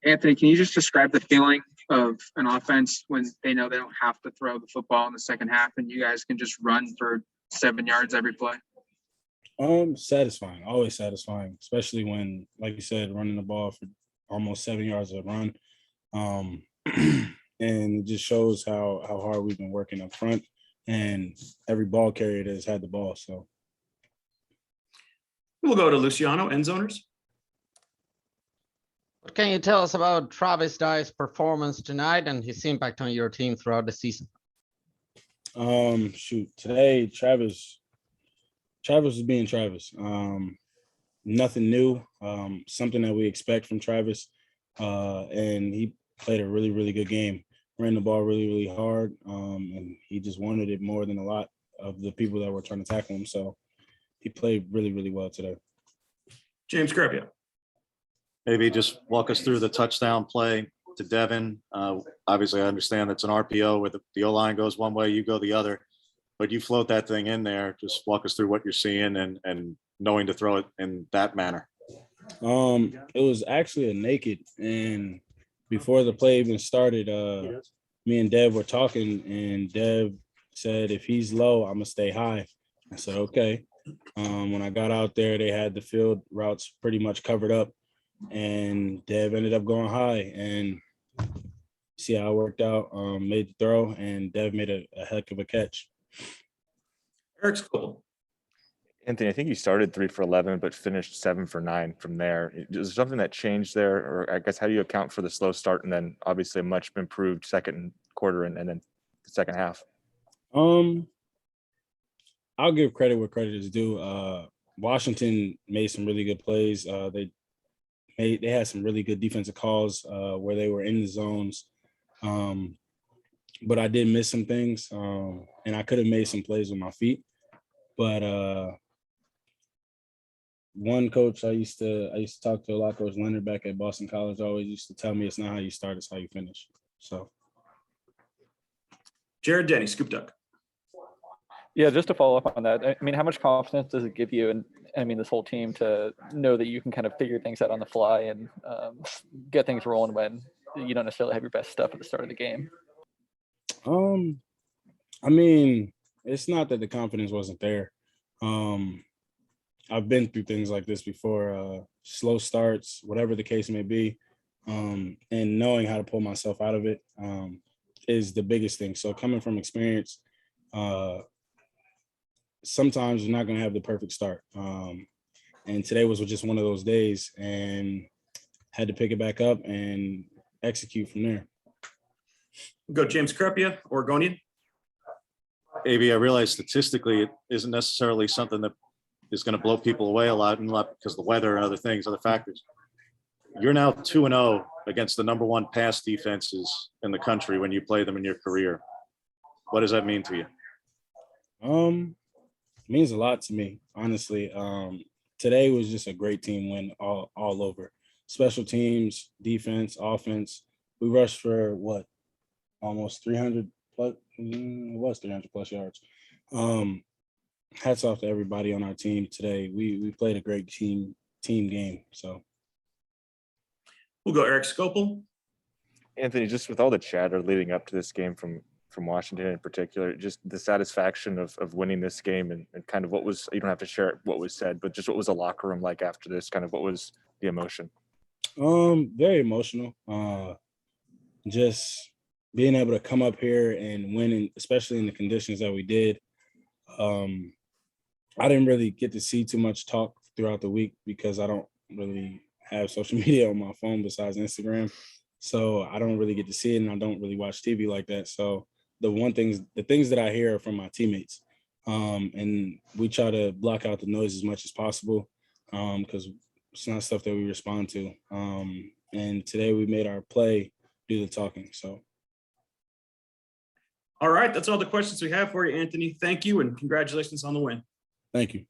Anthony, can you just describe the feeling of an offense when they know they don't have to throw the football in the second half and you guys can just run for 7 yards every play? Satisfying, always satisfying, especially when, like you said, running the ball for almost 7 yards of run. And it just shows how hard we've been working up front, and every ball carrier has had the ball. So we'll go to Luciano, end zoners. What can you tell us about Travis Dye's performance tonight and his impact on your team throughout the season? Today Travis was being Travis. Nothing new. Something that we expect from Travis. And he played a really, really good game. Ran the ball really, really hard. And he just wanted it more than a lot of the people that were trying to tackle him. So he played really, really well today. James Crepia. Maybe just walk us through the touchdown play to Devin. Obviously, I understand that's an RPO where the O-line goes one way, you go the other. But you float that thing in there. Just walk us through what you're seeing and knowing to throw it in that manner. It was actually a naked, and before the play even started, me and Dev were talking, and Dev said, if he's low, I'm gonna stay high. I said, okay. When I got out there, they had the field routes pretty much covered up, and Dev ended up going high, and see how it worked out. Made the throw, and Dev made a heck of a catch. Eric Scobel. Anthony, I think you started 3 for 11, but finished 7 for 9 from there. Is there something that changed there? Or I guess, how do you account for the slow start and then obviously a much improved second quarter and then the second half? I'll give credit where credit is due. Washington made some really good plays. They had some really good defensive calls where they were in the zones. But I did miss some things, and I could have made some plays with my feet. But one coach I used to talk to a lot, Coach Leonard back at Boston College, always used to tell me it's not how you start, it's how you finish. So, Jared Denny, Scoop Duck. Yeah, just to follow up on that, I mean, how much confidence does it give you, and I mean, this whole team, to know that you can kind of figure things out on the fly and get things rolling when you don't necessarily have your best stuff at the start of the game? I mean, it's not that the confidence wasn't there. I've been through things like this before, slow starts, whatever the case may be, and knowing how to pull myself out of it is the biggest thing. So coming from experience, sometimes you're not going to have the perfect start. And today was just one of those days, and had to pick it back up and execute from there. We'll go James Crepia, Oregonian. AB, I realize statistically it isn't necessarily something that is going to blow people away a lot because of the weather and other things, other factors. You're now 2-0 against the number one pass defenses in the country when you play them in your career. What does that mean to you? It means a lot to me, honestly. Today was just a great team win all over. Special teams, defense, offense. We rushed for almost 300 plus. It was 300 plus yards. Hats off to everybody on our team today. We played a great team game. So we'll go Eric Scopel. Anthony, just with all the chatter leading up to this game from Washington in particular, just the satisfaction of winning this game and kind of what was, you don't have to share what was said, but just what was the locker room like after this? Kind of what was the emotion? Very emotional. Just being able to come up here and win, especially in the conditions that we did. I didn't really get to see too much talk throughout the week because I don't really have social media on my phone besides Instagram. So I don't really get to see it, and I don't really watch TV like that. So the things that I hear are from my teammates. And we try to block out the noise as much as possible because it's not stuff that we respond to. And today we made our play do the talking. So. All right, that's all the questions we have for you, Anthony. Thank you, and congratulations on the win. Thank you.